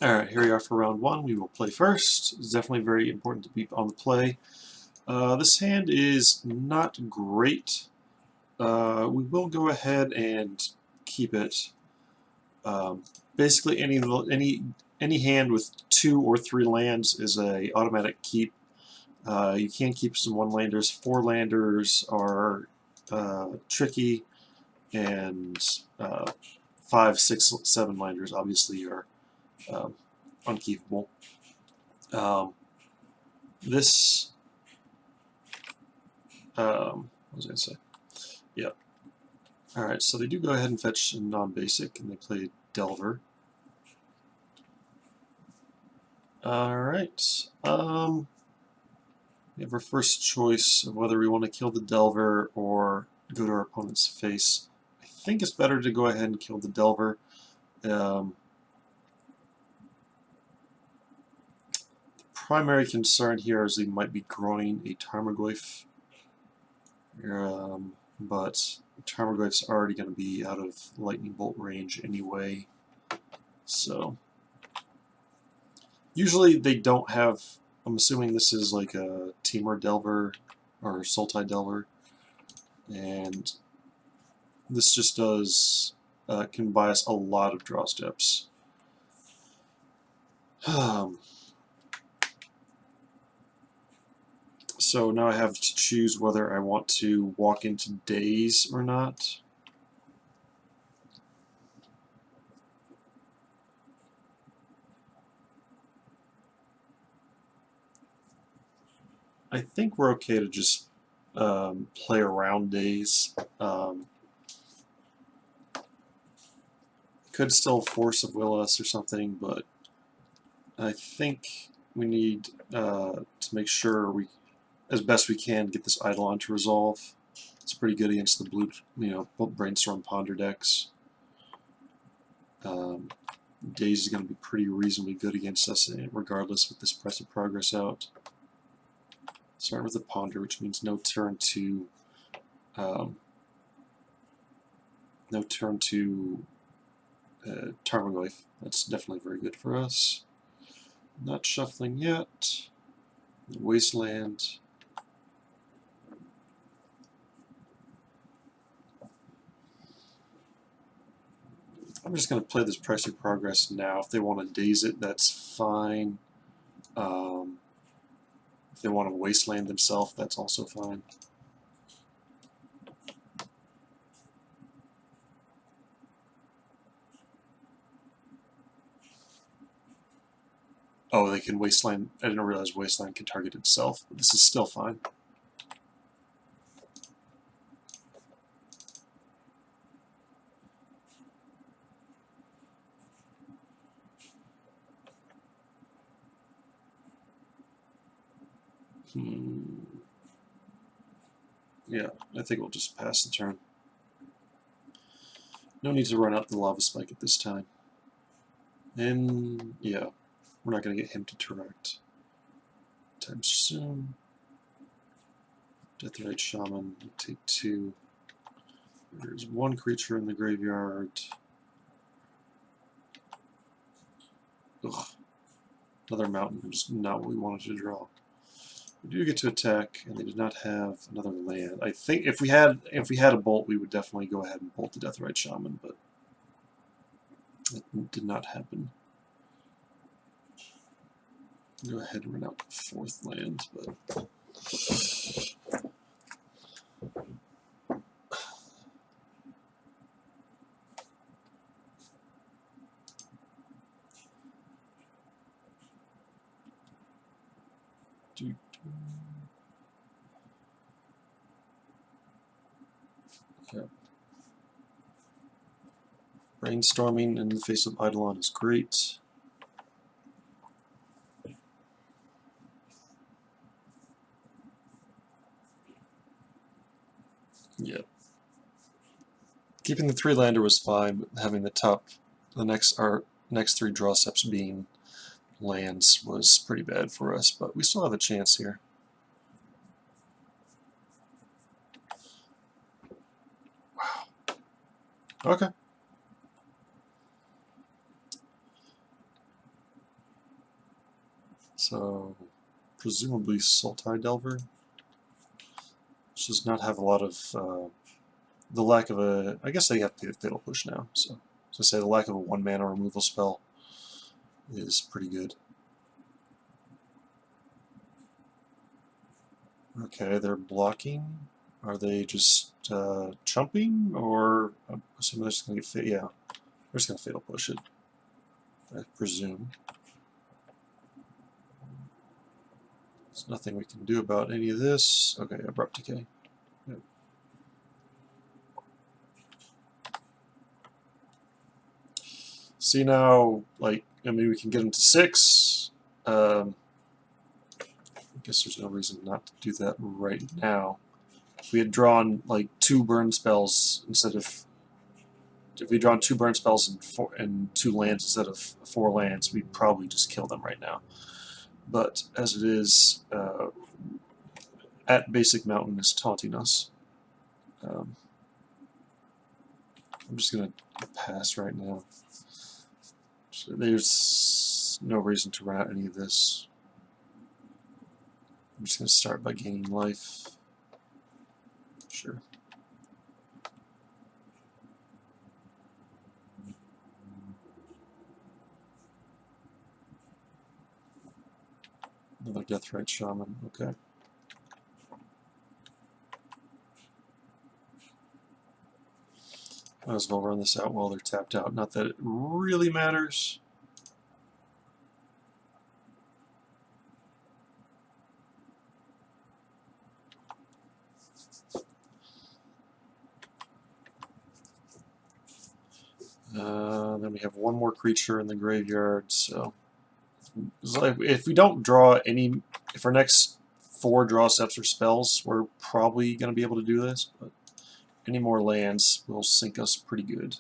Alright, here we are for round one. We will play first. It's definitely very important to be on the play. This hand is not great. We will go ahead and keep it. Basically, any hand with 2 or 3 lands is a automatic keep. You can keep some 1-landers. 4-landers are tricky, and 5, 6, 7-landers obviously are unkeepable. This, what was I going to say? Yep. Alright, so they do go ahead and fetch a non-basic, and they play Delver. Alright, we have our first choice of whether we want to kill the Delver or go to our opponent's face. I think it's better to go ahead and kill the Delver. Primary concern here is they might be growing a Tarmogoyf, but Tarmogoyf's already going to be out of lightning bolt range anyway, so usually they don't have. I'm assuming this is like a Temur Delver or Sultai Delver, and this just does can buy us a lot of draw steps. So now I have to choose whether I want to walk into Daze or not. I think we're okay to just play around Daze. Could still Force of Will us or something, but I think we need to make sure we, as best we can, get this Eidolon to resolve. It's pretty good against the blue, Brainstorm Ponder decks. Daze is going to be pretty reasonably good against us, regardless, with this Press of Progress out. Starting with the Ponder, which means no turn to Tarmogoyf. That's definitely very good for us. Not shuffling yet. Wasteland. I'm just going to play this Price of Progress now. If they want to Daze it, that's fine. If they want to Wasteland themselves, that's also fine. Oh, they can Wasteland. I didn't realize Wasteland can target itself, but this is still fine. Yeah, I think we'll just pass the turn. No need to run out the Lava Spike at this time. And yeah, we're not going to get him to direct. Time soon. Deathrite Shaman, take 2. There's 1 creature in the graveyard. Ugh. Another mountain, just not what we wanted to draw. We do get to attack, and they did not have another land. I think if we had a bolt, we would definitely go ahead and bolt the Deathrite Shaman, but it did not happen. Go ahead and run out the 4th land, but yeah. Brainstorming in the face of Eidolon is great. Yeah. Keeping the 3-lander was fine, but having the next 3 draw steps being lands was pretty bad for us, but we still have a chance here. Wow. Okay. So, presumably Sultai Delver. Which does not have a lot of, the lack of a, I guess they have to Fatal Push now, so to say the lack of a 1-mana removal spell is pretty good. Okay, they're blocking. Are they just chumping, or I'm assuming they're just going to get yeah, they're just going to Fatal Push it, I presume. There's nothing we can do about any of this. Okay, Abrupt Decay. Yep. See now, like, I mean, we can get into 6. I guess there's no reason not to do that right now. If we had drawn like 2 burn spells instead of, if we had drawn 2 burn spells and 2 lands instead of 4 lands, we'd probably just kill them right now. But as it is, at Basic Mountain is taunting us. I'm just going to pass right now. So there's no reason to run out any of this. I'm just going to start by gaining life. Sure. Another Deathrite Shaman, okay. Might as well run this out while they're tapped out. Not that it really matters. Then we have 1 more creature in the graveyard, so if we don't draw any, if our next 4 draw steps are spells, we're probably going to be able to do this, but any more lands will sink us pretty good.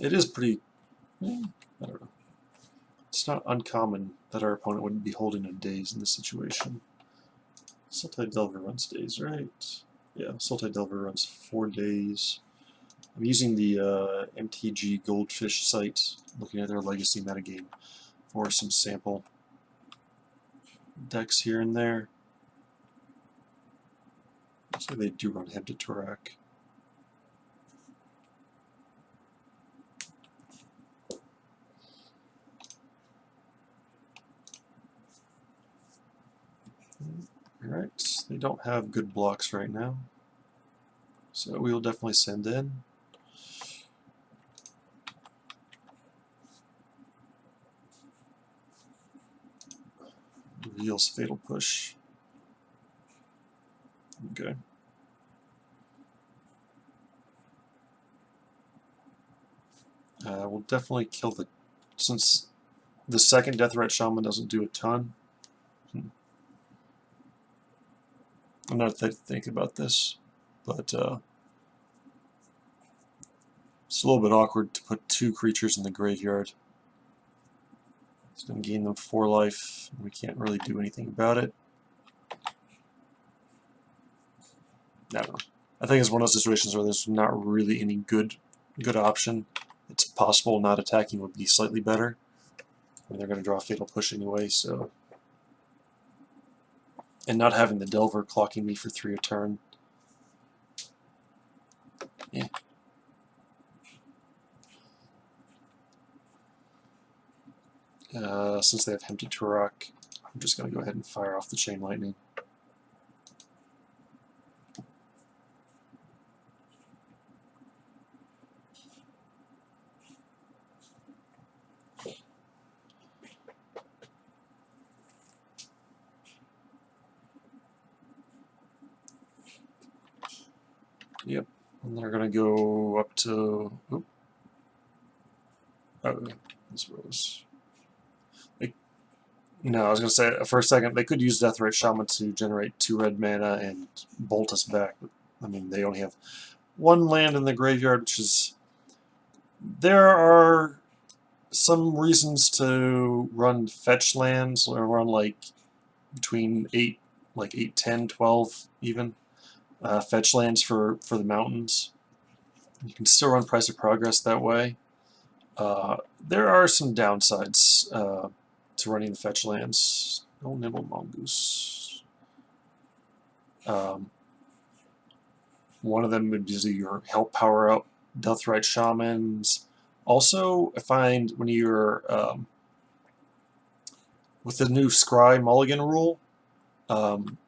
It is pretty, I don't know. It's not uncommon that our opponent wouldn't be holding a daze in this situation. Sultai Delver runs days, right? Yeah, Sultai Delver runs 4 days. I'm using the MTG Goldfish site, looking at their legacy metagame for some sample decks here and there. So they do run Head to Tarak. Alright, they don't have good blocks right now, so we will definitely send in. Reveals Fatal Push. Okay. We'll definitely kill the, since the second Deathrite Shaman doesn't do a ton. I'm not thinking about this, but it's a little bit awkward to put 2 creatures in the graveyard. It's going to gain them 4 life, and we can't really do anything about it. I don't know. I think it's one of those situations where there's not really any good option. It's possible not attacking would be slightly better. I mean, they're going to draw a Fatal Push anyway, so. And not having the Delver clocking me for 3 a turn. Yeah. Since they have Empty Turok, I'm just going to go ahead and fire off the Chain Lightning. Yep, and they're going to go up to. Oop. Oh, this was. No, I was going to say for a second they could use Deathrite Shaman to generate 2 red mana and bolt us back. But, I mean, they only have 1 land in the graveyard, which is. There are some reasons to run fetch lands or run like between 8, like 8, 10, 12 even. Fetch lands for the mountains. You can still run Price of Progress that way. There are some downsides to running the fetch lands. No Nimble Mongoose. One of them would be your help power up Deathrite Shamans. Also, I find when you're with the new Scry Mulligan rule,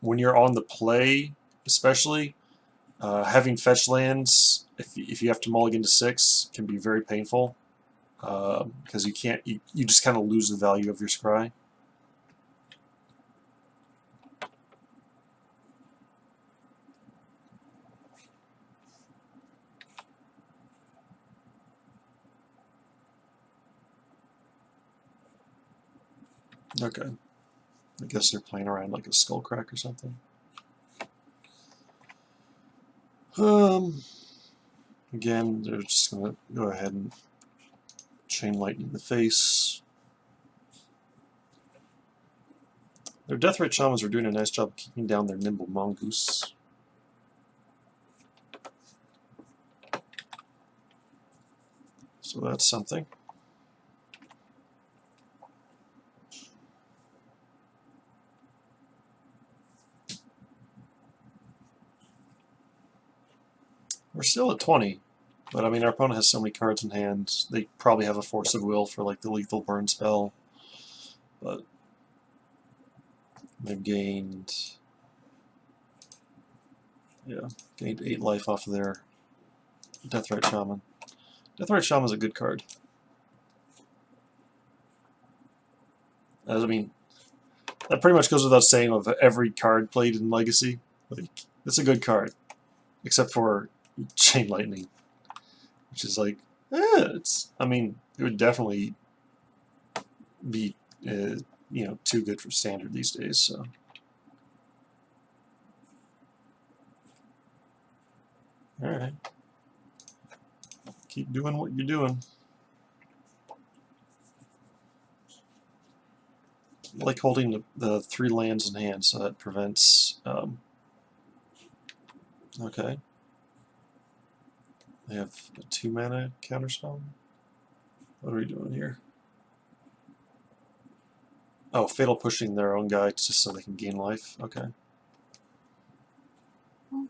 when you're on the play, especially, having fetch lands, if you have to mulligan to 6, can be very painful because you just kind of lose the value of your Scry. Okay. I guess they're playing around like a Skullcrack or something. Again, they're just going to go ahead and Chain Lightning the face. Their Deathrite Shamans are doing a nice job of keeping down their Nimble Mongoose. So that's something. We're still at 20, but I mean our opponent has so many cards in hand, they probably have a Force of Will for like the lethal burn spell, but they've gained 8 life off of their Deathrite Shaman. Deathrite Shaman is a good card. I mean, that pretty much goes without saying of every card played in Legacy. Like, it's a good card, except for Chain Lightning, which is like, I mean, it would definitely be, too good for Standard these days. So, all right, keep doing what you're doing. I like holding the 3 lands in hand, so that prevents. Okay. They have a 2-mana counterspell. What are we doing here? Oh, Fatal pushing their own guy just so they can gain life. Okay.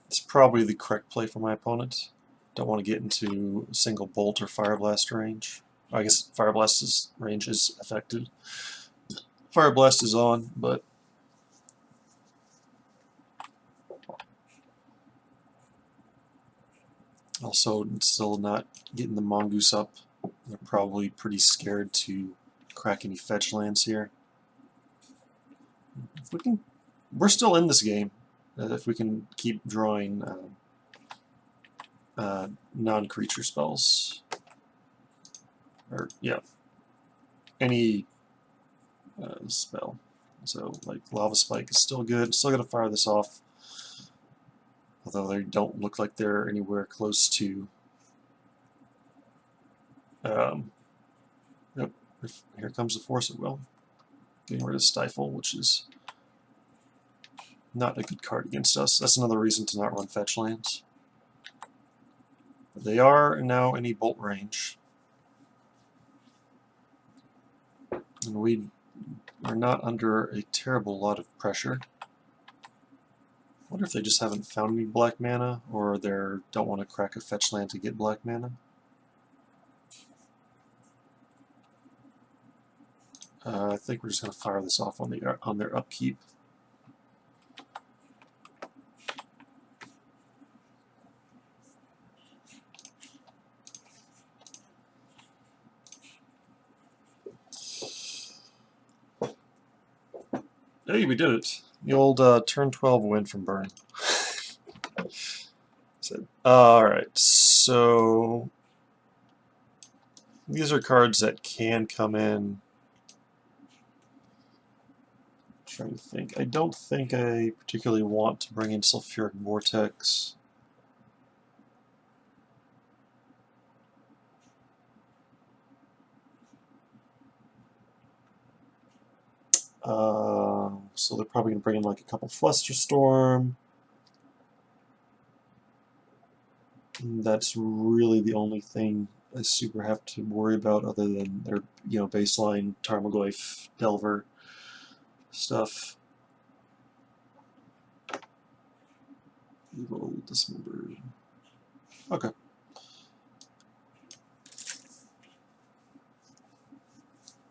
It's probably the correct play for my opponent. Don't want to get into a single Bolt or Fire Blast range. I guess Fire Blast's range is affected. Fire Blast is on, but also still not getting the Mongoose up. They're probably pretty scared to crack any fetch lands here. If we can, we're still in this game. If we can keep drawing non-creature spells, or any spell. So like Lava Spike is still good. Still got to fire this off, although they don't look like they're anywhere close to. Yep, here comes the Force of Will. Getting rid of Stifle, which is not a good card against us. That's another reason to not run fetch lands. But they are now in a bolt range. And we are not under a terrible lot of pressure. I wonder if they just haven't found any black mana, or they don't want to crack a fetch land to get black mana. I think we're just going to fire this off on their upkeep. Hey, we did it. The old turn 12 win from Burn. Alright, so these are cards that can come in. I'm trying to think. I don't think I particularly want to bring in Sulfuric Vortex. So they're probably going to bring in like a couple Flusterstorm. And that's really the only thing I super have to worry about, other than their baseline Tarmogoyf Delver stuff. Evil Dismembered. Okay.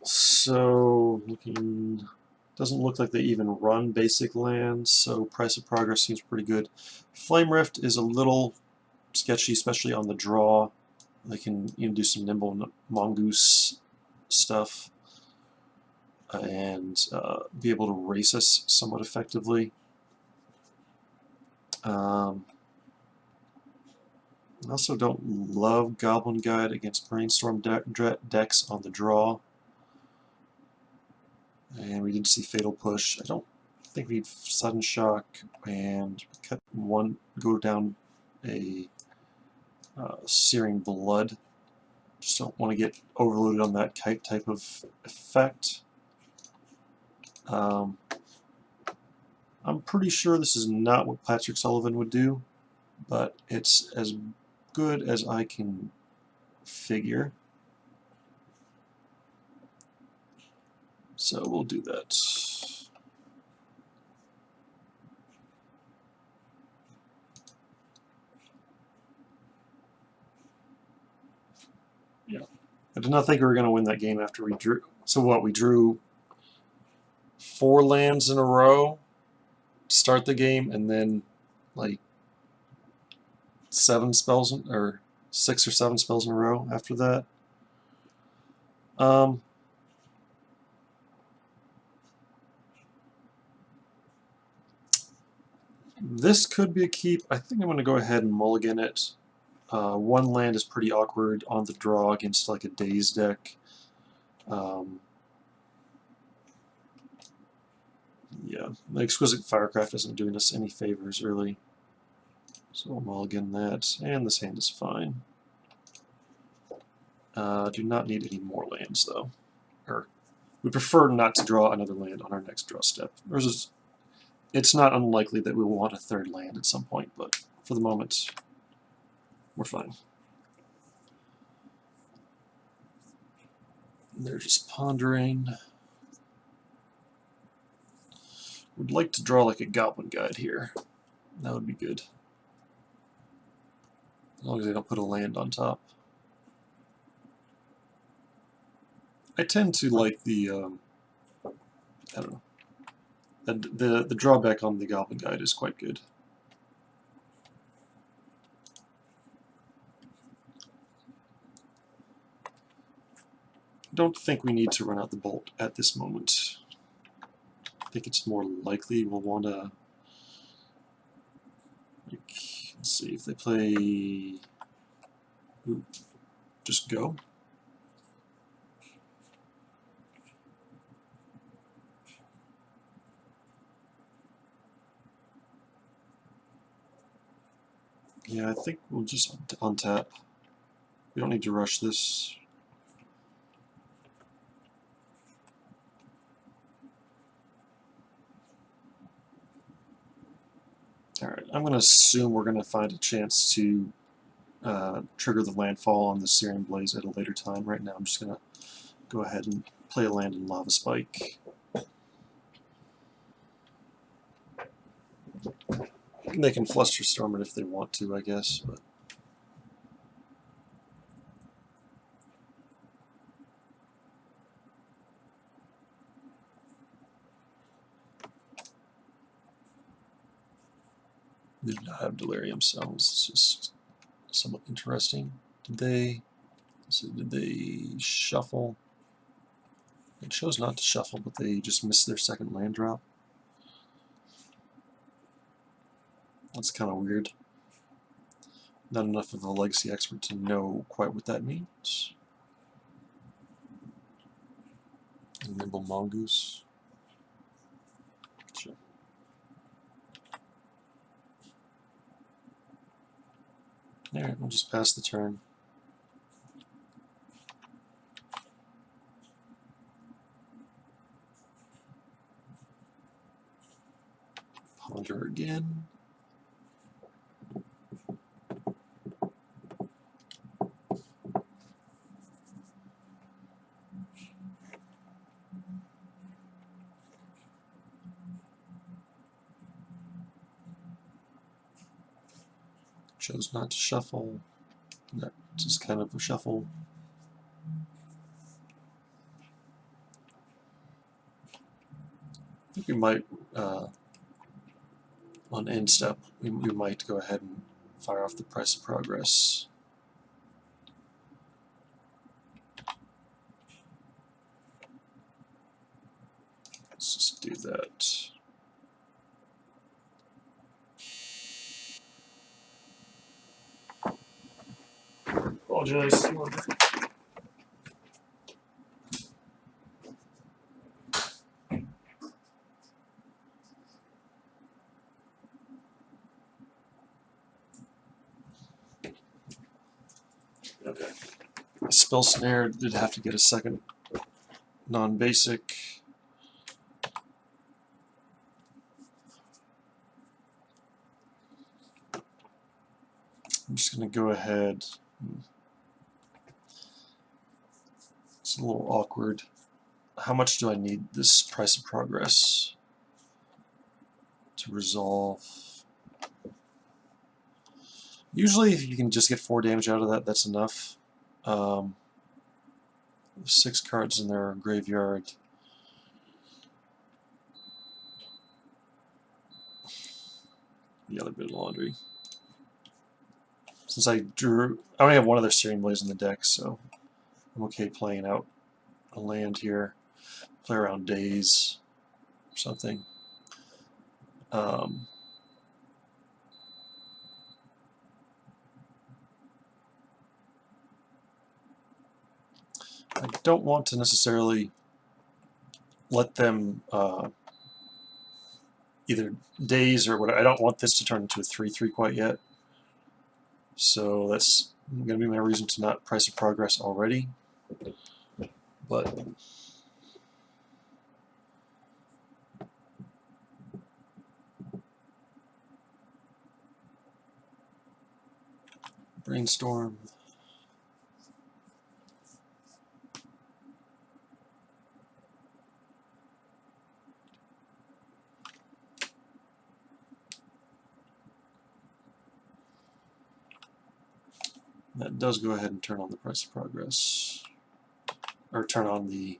So looking, doesn't look like they even run basic lands, so Price of Progress seems pretty good. Flame Rift is a little sketchy, especially on the draw. They can do some nimble mongoose stuff and be able to race us somewhat effectively. I also don't love Goblin Guide against Brainstorm decks on the draw. And we did see Fatal Push. I don't think we need Sudden Shock, and cut one, go down a Searing Blood. Just don't want to get overloaded on that type of effect. I'm pretty sure this is not what Patrick Sullivan would do, but it's as good as I can figure. So we'll do that. Yeah. I did not think we were going to win that game after we drew. So what, we drew 4 lands in a row to start the game, and then like 7 spells, or 6 or 7 spells in a row after that. This could be a keep. I think I'm going to go ahead and mulligan it. 1 land is pretty awkward on the draw against like a Daze deck. Yeah, the Exquisite Firecraft isn't doing us any favors, really. So we'll mulligan that, and this hand is fine. Do not need any more lands, though. Or, we prefer not to draw another land on our next draw step. It's not unlikely that we will want a 3rd land at some point, but for the moment, we're fine. They're just pondering. Would like to draw like a Goblin Guide here. That would be good. As long as they don't put a land on top. I tend to like the, I don't know. The drawback on the Goblin Guide is quite good. Don't think we need to run out the bolt at this moment. I think it's more likely we'll want to, let's see, if they play, ooh, just go. Yeah, I think we'll just untap. We don't need to rush this. Alright, I'm going to assume we're going to find a chance to trigger the landfall on the Searing Blaze at a later time. Right now I'm just going to go ahead and play a land in Lava Spike. They can Flusterstorm it if they want to, I guess, but they do not have Delirium Cells. It's just somewhat interesting. Did they shuffle? They chose not to shuffle, but they just missed their 2nd land drop. That's kind of weird. Not enough of a Legacy expert to know quite what that means. Nimble Mongoose. Sure. Alright, we'll just pass the turn. Conjure again. Chose not to shuffle. That just kind of a shuffle. I think we might, on end step, we might go ahead and fire off the price of progress. Let's just do that. Apologize. Okay. Spell Snare did have to get a second non-basic. I'm just going to go ahead. It's a little awkward. How much do I need this price of progress to resolve? Usually if you can just get 4 damage out of that, that's enough. 6 cards in their graveyard. The other bit of laundry. Since I only have one other Searing Blaze in the deck, so I'm okay playing out a land here. Play around Daze or something. I don't want to necessarily let them either Daze or whatever. I don't want this to turn into a 3/3 quite yet. So that's going to be my reason to not price of progress already. But Brainstorm. That does go ahead and turn on the price of progress, or turn on the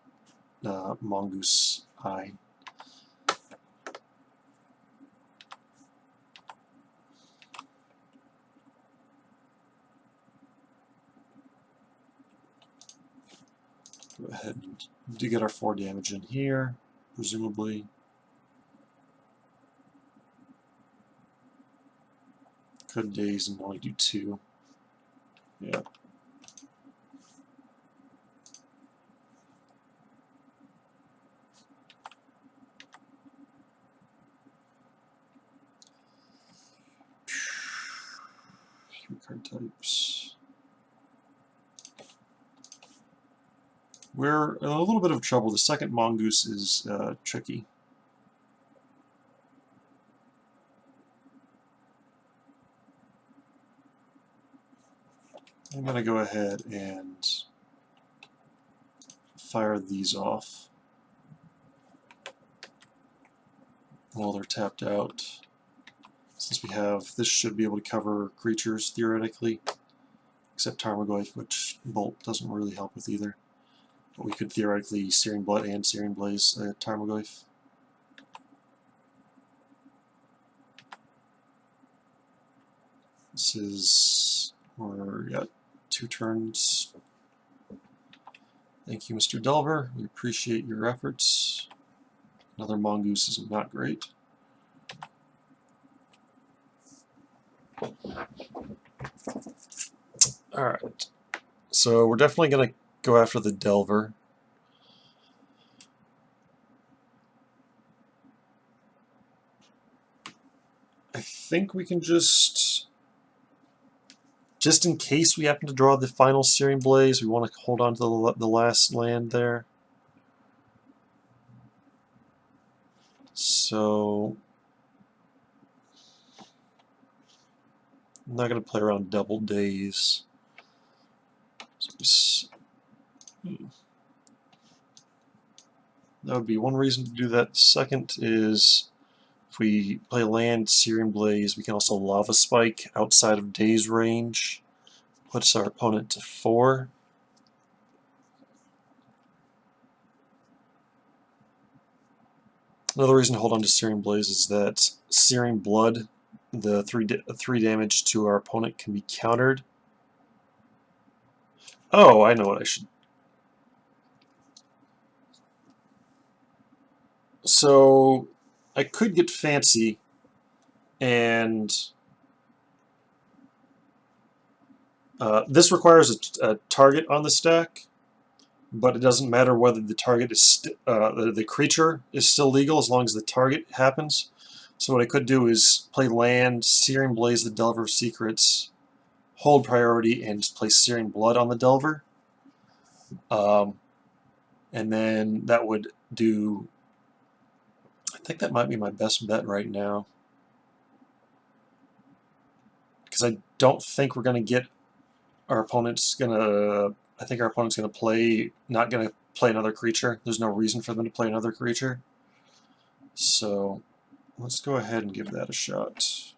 Mongoose Eye. Go ahead and do get our 4 damage in here, presumably. Could Daze and only do 2. Yeah. Three card types. We're in a little bit of trouble. The second Mongoose is tricky. I'm going to go ahead and fire these off while they're tapped out. Since we have, this should be able to cover creatures theoretically, except Tarmogoyf, which Bolt doesn't really help with either. But we could theoretically Searing Blood and Searing Blaze Tarmogoyf. This is, we're got 2 turns. Thank you, Mr. Delver. We appreciate your efforts. Another Mongoose is not great. Alright. So we're definitely going to go after the Delver. I think we can just in case we happen to draw the final Searing Blaze, we want to hold on to the last land there. So I'm not going to play around double days. That would be one reason to do that. Second is if we play land, Searing Blaze, we can also Lava Spike outside of Daze range. Puts our opponent to 4. Another reason to hold on to Searing Blaze is that Searing Blood, the 3 damage to our opponent, can be countered. Oh, I know what I should. So I could get fancy and this requires a target on the stack, but it doesn't matter whether the target is the creature is still legal as long as the target happens. So what I could do is play land, Searing Blaze the Delver of Secrets, hold priority, and just play Searing Blood on the Delver. And then that would do. I think that might be my best bet right now, because I don't think we're going to get our opponent's going to. I think our opponent's going to play, not going to play another creature. There's no reason for them to play another creature. So let's go ahead and give that a shot.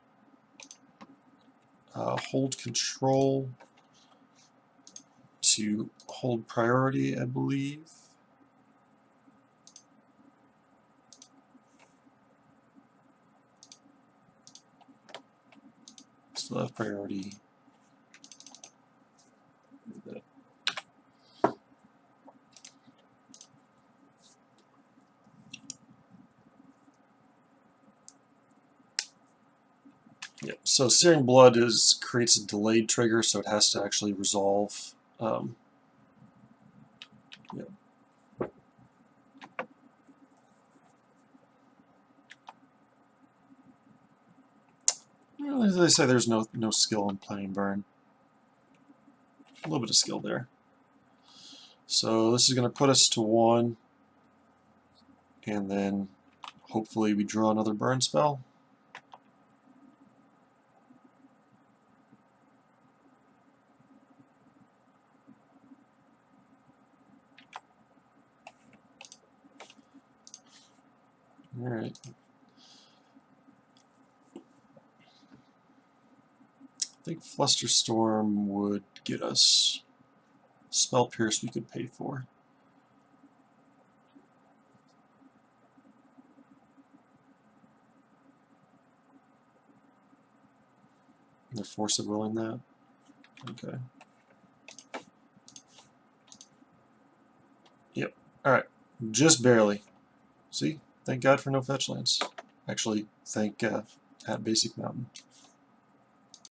Hold control to hold priority, I believe. Still have priority. Yep. So Searing Blood creates a delayed trigger, so it has to actually resolve. Yep. Well, as I say, there's no skill in playing burn. A little bit of skill there. So this is going to put us to 1, and then hopefully we draw another burn spell. Alright. I think Flusterstorm would get us Spell Pierce we could pay for. The Force of Willing that? Okay. Yep. Alright. Just barely. See? Thank God for no fetch lands. Actually, thank at Basic Mountain.